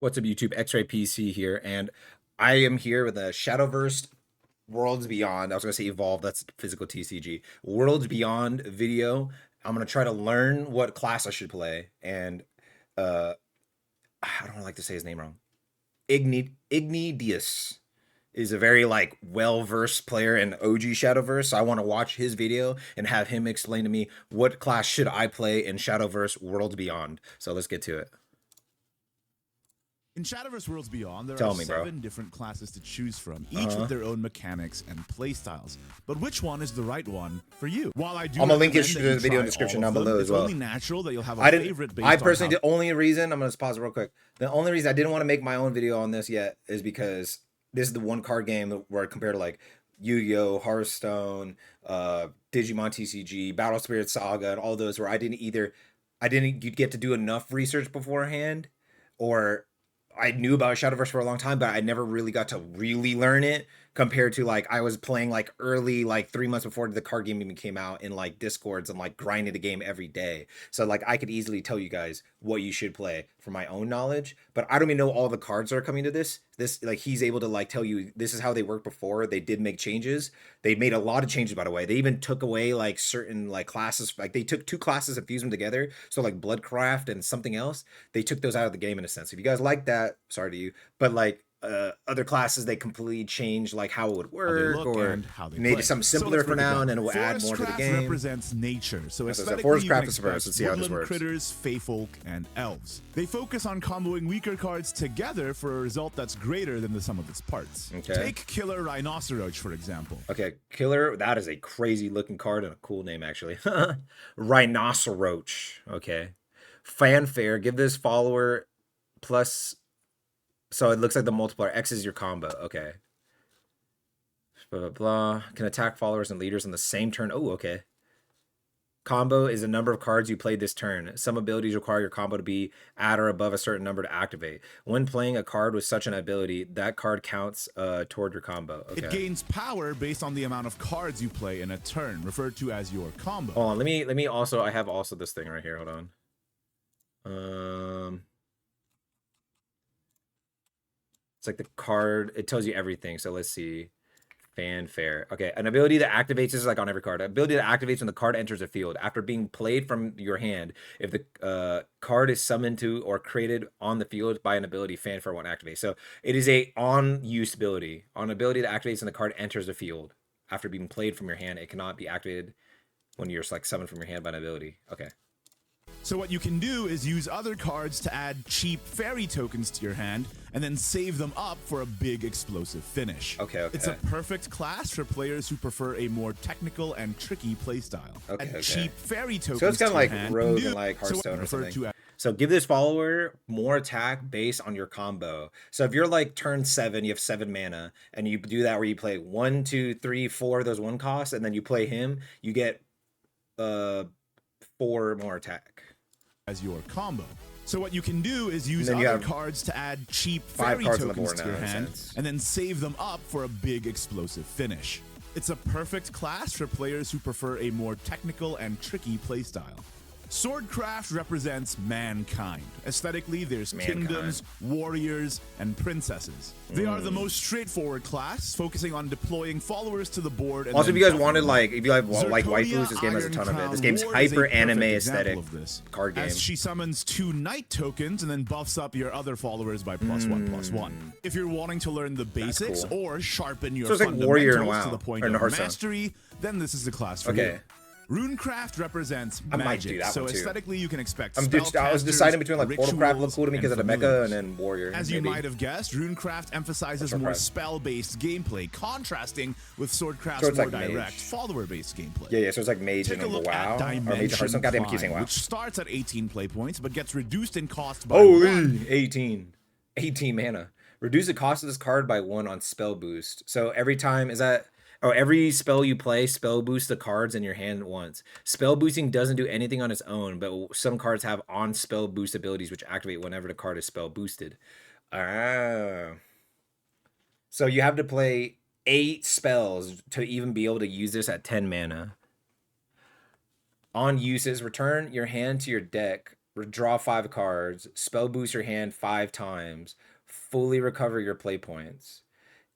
What's up, YouTube? XRAYPC here, and I am here with a Shadowverse Worlds Beyond. I was gonna say Evolve, that's physical TCG. Worlds Beyond video. I'm gonna try to learn what class I should play, and uh, I don't like to say his name wrong. Ignideus is a very like well-versed player in OG Shadowverse. So I want to watch his video and have him explain to me what class should I play in Shadowverse Worlds Beyond. So let's get to it. In Shadowverse Worlds Beyond, there Tell are me, bro. 7 different classes to choose from, each with their own mechanics and playstyles. But which one is the right one for you? While I do, I'm gonna link it to the video in the description down below as well. It's only natural that you'll have a favorite based I personally, on the only reason, I'm gonna just pause it real quick. The only reason I didn't want to make my own video on this yet is because this is the one card game where compared to like Yu-Gi-Oh, Hearthstone, Digimon TCG, Battle Spirit Saga, and all those where I didn't get to do enough research beforehand, or I knew about Shadowverse for a long time, but I never really got to really learn it compared to like I was playing like early, like 3 months before the card game even came out in like Discords and like grinding the game every day. So like I could easily tell you guys what you should play for my own knowledge, but I don't even know all the cards that are coming to this. Like he's able to like tell you this is how they worked before. They did make changes. They made a lot of changes, by the way. They even took away like certain like classes. Like they took 2 classes and fused them together. So like Bloodcraft and something else, they took those out of the game in a sense. If you guys like that, sorry to you, but like other classes they completely changed like how it would work or made it something simpler for now, and then it will add more to the game. Represents nature, so aesthetically Forest you Craft can is first. Let's see how this works. Critters, Feyfolk, and elves. They focus on comboing weaker cards together for a result that's greater than the sum of its parts. Okay. Take Killer Rhinoceros for example. Okay, Killer, that is a crazy looking card and a cool name actually. Rhinoceros. Okay. Fanfare, give this follower plus. So it looks like the multiplier. X is your combo. Okay. Blah, blah, blah. Can attack followers and leaders on the same turn. Oh, okay. Combo is the number of cards you played this turn. Some abilities require your combo to be at or above a certain number to activate. When playing a card with such an ability, that card counts toward your combo. Okay. It gains power based on the amount of cards you play in a turn, referred to as your combo. Hold on. Let me also, I have also this thing right here. Hold on. It's like the card, it tells you everything. So let's see. Fanfare. Okay, an ability that activates, this is like on every card. An ability that activates when the card enters the field. After being played from your hand, if the card is summoned to or created on the field by an ability, Fanfare won't activate. So it is a on-use ability. On ability that activates when the card enters the field. After being played from your hand, it cannot be activated when you're like summoned from your hand by an ability. Okay. So what you can do is use other cards to add cheap fairy tokens to your hand and then save them up for a big explosive finish. Okay. It's a perfect class for players who prefer a more technical and tricky playstyle. Okay. Cheap fairy tokens. So it's kind of like hand Rogue and like Hearthstone or something. So give this follower more attack based on your combo. So if you're like turn 7, you have 7 mana, and you do that where you play 1, 2, 3, 4 of those 1 costs, and then you play him, you get 4 more attack as your combo. So what you can do is use other cards to add cheap fairy tokens to your hand and then save them up for a big explosive finish. It's a perfect class for players who prefer a more technical and tricky playstyle. Swordcraft represents mankind. Aesthetically, there's kingdoms, warriors, and princesses. They are the most straightforward class, focusing on deploying followers to the board. And also, if you guys wanted, like, if you like waifus, this game has a ton of it. This game's hyper anime aesthetic card game. As she summons 2 knight tokens and then buffs up your other followers by +1/+1. If you're wanting to learn the basics or sharpen your fundamentals to the point of mastery, then this is the class for you. Runecraft represents magic, so aesthetically you can expect I was deciding between like Portalcraft looked cool to me because of the mecha, and then Warrior. As you might have guessed, Runecraft emphasizes more spell-based gameplay, contrasting with Swordcraft's more direct follower-based gameplay. Yeah, so it's like Mage and WoW, or Mage and Hearthstone. Goddamn, I keep saying WoW. Which starts at 18 play points, but gets reduced in cost by 1. 18 mana. Reduce the cost of this card by 1 on spell boost. So every time, is that... Oh, every spell you play, spell boost the cards in your hand at once. Spell boosting doesn't do anything on its own, but some cards have on spell boost abilities which activate whenever the card is spell boosted. So you have to play 8 spells to even be able to use this at 10 mana. On uses, return your hand to your deck draw 5 cards, spell boost your hand 5 times, fully recover your play points.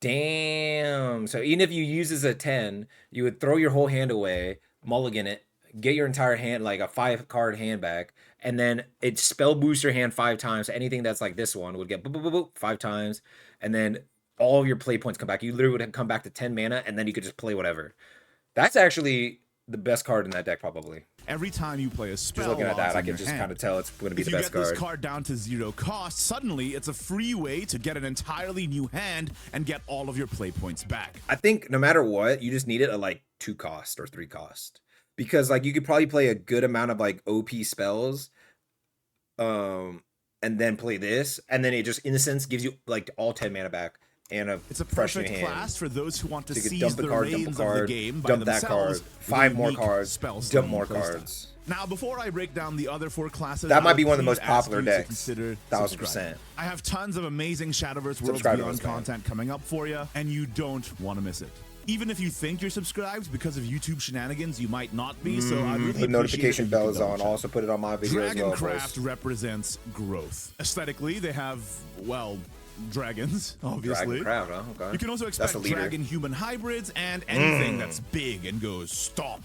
Damn. So even if you use this at 10, you would throw your whole hand away, mulligan it, get your entire hand, like a 5-card hand back, and then it spell boost your hand 5 times. So anything that's like this one would get boop, boop, boop, boop, 5 times, and then all of your play points come back. You literally would come back to 10 mana, and then you could just play whatever. That's actually the best card in that deck, probably. Every time you play a spell, just looking at that, I can just kind of tell it's going to be the best card. If you get this card down to 0 cost, suddenly it's a free way to get an entirely new hand and get all of your play points back. I think no matter what, you just need it at like 2 cost or 3 cost, because like you could probably play a good amount of like OP spells, and then play this, and then it just in a sense gives you like all 10 mana back. And it's a perfect class for those who want to seize dump the card, reins of the game by dump themselves. That card, 5 more cards, dump more cards. Now, before I break down the other 4 classes, that might be one of the most popular decks. 1000%. I have tons of amazing Shadowverse Worlds Beyond content coming up for you, and you don't want to miss it. Even if you think you're subscribed, because of YouTube shenanigans, you might not be. So I really the notification bell is on. Also put it on my video as well. Dragoncraft represents growth. Aesthetically, they have, well, dragons, obviously. Dragoncraft, huh? Okay. You can also expect dragon-human hybrids and anything that's big and goes stomp.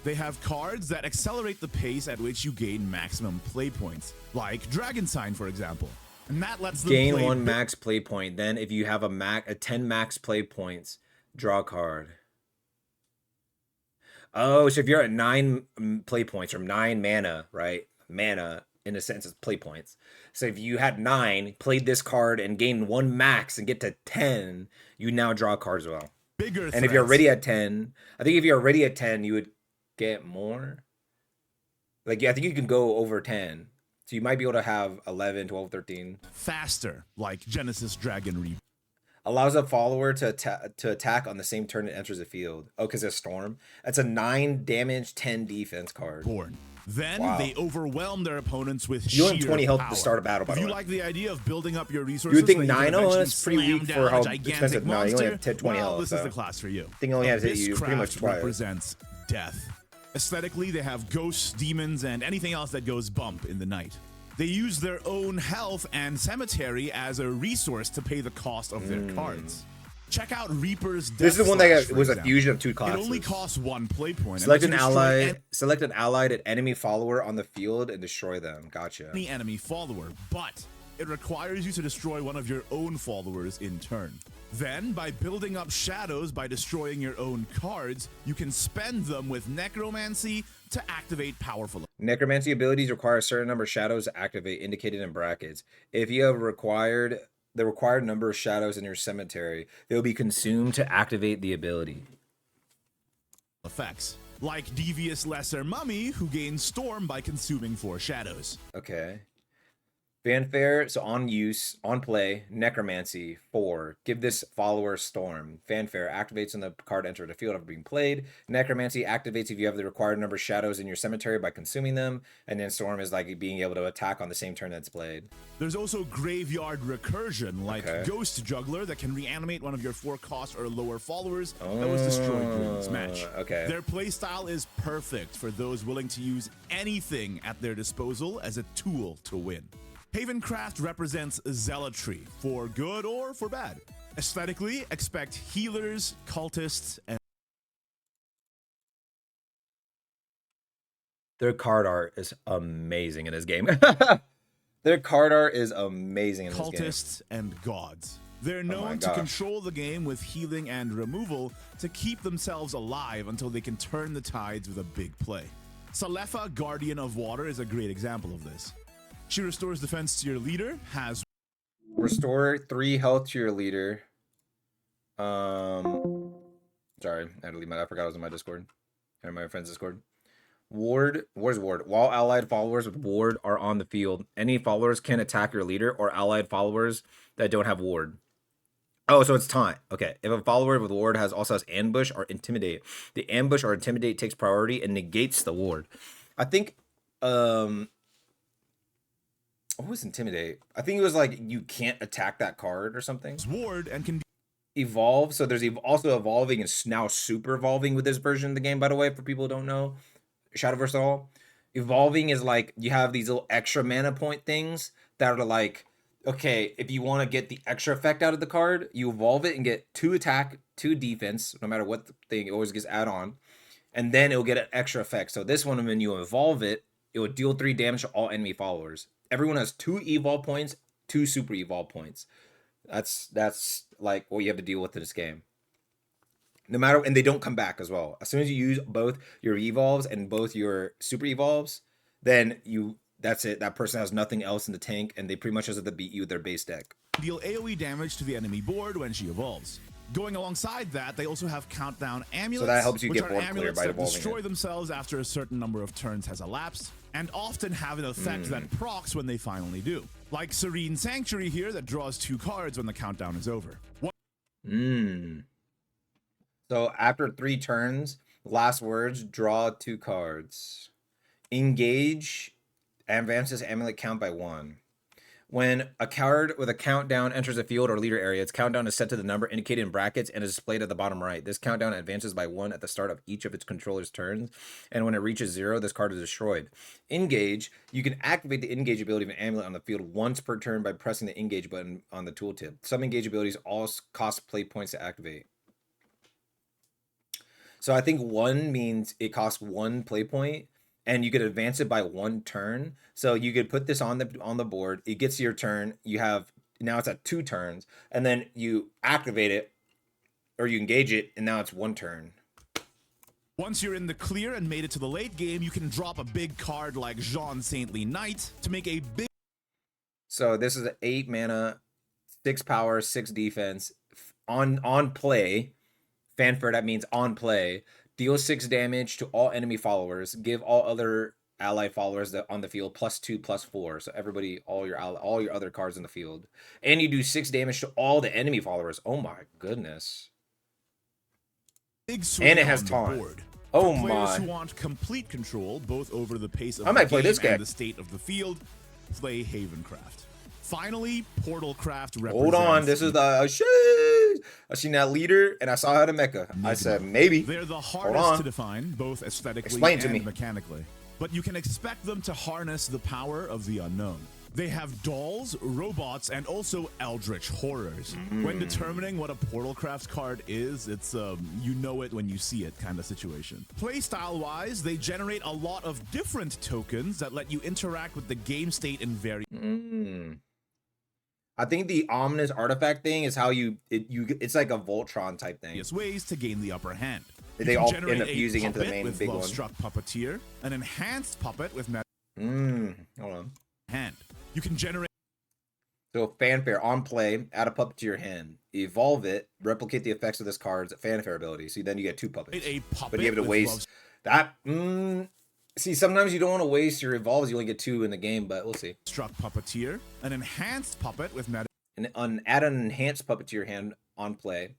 They have cards that accelerate the pace at which you gain maximum play points, like Dragon Sign, for example. And that lets them gain 1 max play point. Then if you have a 10 max play points, draw a card. Oh, so if you're at 9 play points or 9 mana, right? Mana, in a sense, is play points. So if you had 9, played this card and gained 1 max and get to 10, you now draw a card as well. Bigger and if you're already at 10, I think if you're already at 10, you would get more. Like, yeah, I think you can go over 10. So you might be able to have 11, 12, 13. Faster, like Genesis Dragon Reap. Allows a follower to attack on the same turn it enters the field. Oh, because it's Storm. That's a 9 damage, 10 defense card. Born. Then they overwhelm their opponents with you sheer only have 20 health power. to start a battle, by the way. If you like the idea of building up your resources, you would think 9 that's pretty weak for how expensive. No, you only have 10, 20 health. This is the class for you. I think it only has to hit you pretty much twice. Represents death. Aesthetically, they have ghosts, demons, and anything else that goes bump in the night. They use their own health and cemetery as a resource to pay the cost of their cards. Check out Reaper's Death. This is the one that was example. A fusion of 2 classes. It only costs 1 play point. Select an allied enemy follower on the field and destroy them. Gotcha. Any enemy follower, but it requires you to destroy one of your own followers in turn. Then, by building up shadows by destroying your own cards, you can spend them with necromancy to activate powerful. Necromancy abilities require a certain number of shadows to activate, indicated in brackets. If you have the required number of shadows in your cemetery, they will be consumed to activate the ability. Effects. Like Devious Lesser Mummy, who gains Storm by consuming 4 shadows. Okay. Fanfare, so on play, Necromancy, 4. Give this follower Storm. Fanfare activates when the card enters the field after being played. Necromancy activates if you have the required number of shadows in your cemetery by consuming them. And then Storm is like being able to attack on the same turn that's played. There's also Graveyard Recursion, like Ghost Juggler, that can reanimate one of your 4 cost or lower followers that was destroyed during this match. Okay. Their playstyle is perfect for those willing to use anything at their disposal as a tool to win. Havencraft represents zealotry, for good or for bad. Aesthetically, expect healers, cultists, and their card art is amazing in this game. Their card art is amazing in this game. Cultists and gods. They're known to control the game with healing and removal to keep themselves alive until they can turn the tides with a big play. Salefa, Guardian of Water, is a great example of this. She restores defense to your leader, has restore 3 health to your leader. Sorry, I had to leave my, I forgot I was in my Discord. Or my friend's Discord. Ward, where's Ward? While allied followers with Ward are on the field, any followers can attack your leader or allied followers that don't have Ward. Oh, so it's taunt. Okay. If a follower with Ward also has ambush or intimidate, the ambush or intimidate takes priority and negates the Ward. I think what was intimidate? I think it was like you can't attack that card or something. Ward and can evolve. So there's also evolving and now super evolving with this version of the game, by the way, for people who don't know Shadowverse at all. Evolving is like you have these little extra mana point things that are like, okay, if you want to get the extra effect out of the card, you evolve it and get 2 attack, 2 defense, no matter what the thing, it always gets add on. And then it'll get an extra effect. So this one, when you evolve it, it will deal 3 damage to all enemy followers. Everyone has 2 evolve points, 2 super evolve points. That's like what you have to deal with in this game. No matter, and they don't come back as well. As soon as you use both your evolves and both your super evolves, then that's it. That person has nothing else in the tank, and they pretty much just have to beat you with their base deck. Deal AoE damage to the enemy board when she evolves. Going alongside that, they also have countdown amulets, so that helps you which get are board clear by evolving destroy themselves after a certain number of turns has elapsed, and often have an effect that procs when they finally do. Like Serene Sanctuary here that draws 2 cards when the countdown is over. So after 3 turns, last words, draw 2 cards. Engage advances amulet count by 1. When a card with a countdown enters a field or leader area, its countdown is set to the number indicated in brackets and is displayed at the bottom right. This countdown advances by 1 at the start of each of its controller's turns, and when it reaches 0, this card is destroyed. Engage, you can activate the engage ability of an amulet on the field once per turn by pressing the engage button on the tooltip. Some engage abilities all cost play points to activate. So I think 1 means it costs 1 play point, and you could advance it by 1 turn. So you could put this on the board. It gets your turn. You have now it's at 2 turns, and then you activate it, or you engage it, and now it's 1 turn. Once you're in the clear and made it to the late game, you can drop a big card like Jean Saintly Knight to make a big. So this is an 8 mana, 6 power, 6 defense on play. Fanfare, that means on play. Deal 6 damage to all enemy followers. Give all other ally followers that on the field +2/+4. So everybody, all your other cards in the field. And you do 6 damage to all the enemy followers. Oh my goodness. Big and it has taunt. Oh my. Players who want complete control both over the pace of I might play this guy. And the state of the field, play Havencraft. Finally, Portalcraft represents. Hold on, this is the I seen that leader and I saw how to mecha. I said maybe. They're the hardest to define, both aesthetically and mechanically. But you can expect them to harness the power of the unknown. They have dolls, robots, and also eldritch horrors. When determining what a Portalcraft card is, it's you know it when you see it kind of situation. Playstyle-wise, they generate a lot of different tokens that let you interact with the game state in various. I think the ominous artifact thing is how it's like a Voltron type thing. Ways to gain the upper hand. They all end up fusing into the main big one. Struck Puppeteer, an enhanced puppet with hold on. Hand. You can generate. So Fanfare on play, add a puppet to your hand, evolve it, replicate the effects of this card's Fanfare ability. So then you get 2 puppets. A puppet, but you have to waste that. See, sometimes you don't want to waste your evolves. You only get 2 in the game, but we'll see. Struck Puppeteer, an enhanced puppet with meta. And add an enhanced puppet to your hand on play.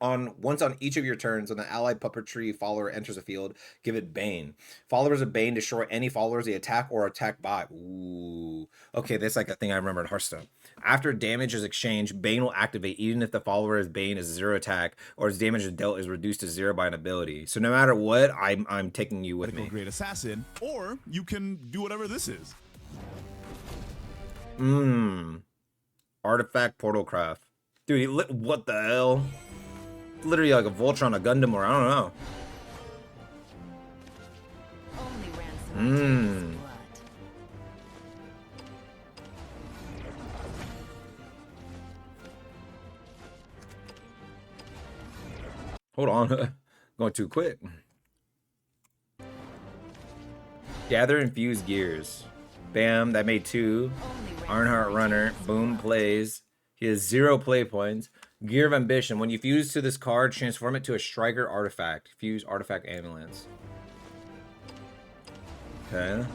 Once on each of your turns, when the allied puppetry follower enters the field, give it Bane. Followers of Bane destroy any followers they attack or attack by. Ooh. Okay, that's like a thing I remember in Hearthstone. After damage is exchanged, Bane will activate even if the follower is Bane is 0 attack or its damage dealt is reduced to 0 by an ability. So no matter what, I'm taking you with me. Great Assassin, or you can do whatever this is. Artifact Portalcraft. Dude, what the hell? Literally like a Voltron, a Gundam, or I don't know. Hold on, going too quick. Gather infused gears. Bam, that made 2. Ironheart Runner, boom, plays. He has 0 play points. Gear of Ambition. When you fuse to this card, transform it to a striker artifact. Fuse artifact ambulance. Okay.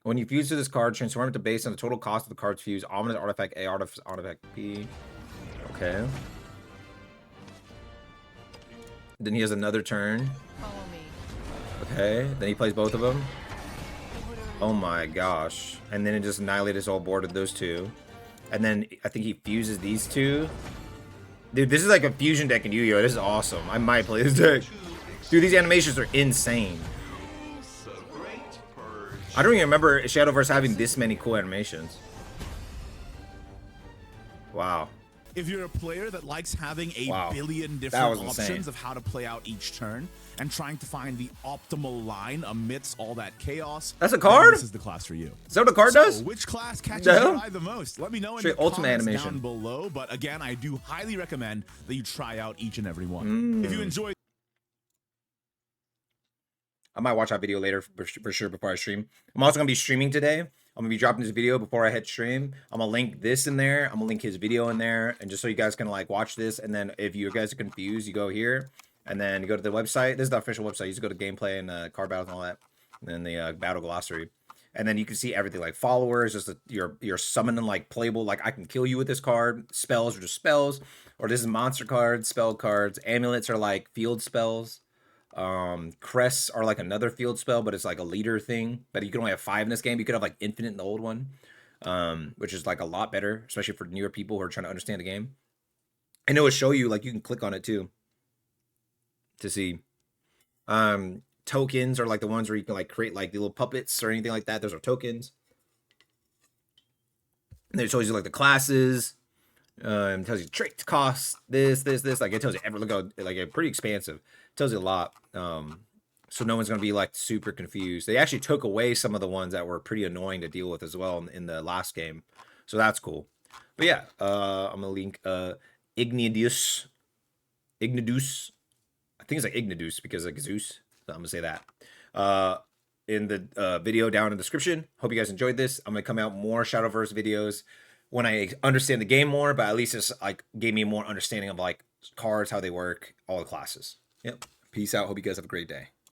When you fuse to this card, transform it to based on the total cost of the card's fuse. Ominous artifact A, artifact B. Okay. Then he has another turn. Okay. Then he plays both of them. Oh my gosh. And then it just annihilates his whole board of those 2. And then I think he fuses these 2. Dude, this is like a fusion deck in Yu-Gi-Oh! This is awesome. I might play this deck. Dude, these animations are insane. I don't even remember Shadowverse having this many cool animations. Wow. If you're a player that likes having a billion different options of how to play out each turn and trying to find the optimal line amidst all that chaos, that's a card? This is the class for you. Is that what a card does? Which class catches your eye the most? Let me know in the ultimate comments animation down below. But again, I do highly recommend that you try out each and every one. If you enjoy, I might watch that video later for sure before I stream. I'm also going to be streaming today. I'm going to be dropping this video before I hit stream. I'm going to link this in there. I'm going to link his video in there. And just so you guys can like watch this. And then if you guys are confused, you go here. And then you go to the website. This is the official website. You just go to gameplay and card battles and all that. And then the battle glossary. And then you can see everything like followers, just you're summoning like playable, like I can kill you with this card. Spells are just spells. Or this is monster cards, spell cards. Amulets are like field spells. Crests are like another field spell, but it's like a leader thing. But you can only have 5 in this game. You could have like infinite in the old one, which is like a lot better, especially for newer people who are trying to understand the game. And it will show you, like, you can click on it too to see. Tokens are like the ones where you can like create like the little puppets or anything like that. Those are tokens. And then it shows you like the classes. It tells you trait costs, this. Like it tells you look how like pretty expansive. It tells you a lot. So no one's gonna be like super confused. They actually took away some of the ones that were pretty annoying to deal with as well in the last game. So that's cool. But yeah, I'm gonna link Ignideus. I think it's like Ignideus because like Zeus. So I'm gonna say that. In the video down in the description. Hope you guys enjoyed this. I'm gonna come out more Shadowverse videos when I understand the game more, but at least it's like gave me more understanding of like cards, how they work, all the classes. Yep. Peace out. Hope you guys have a great day.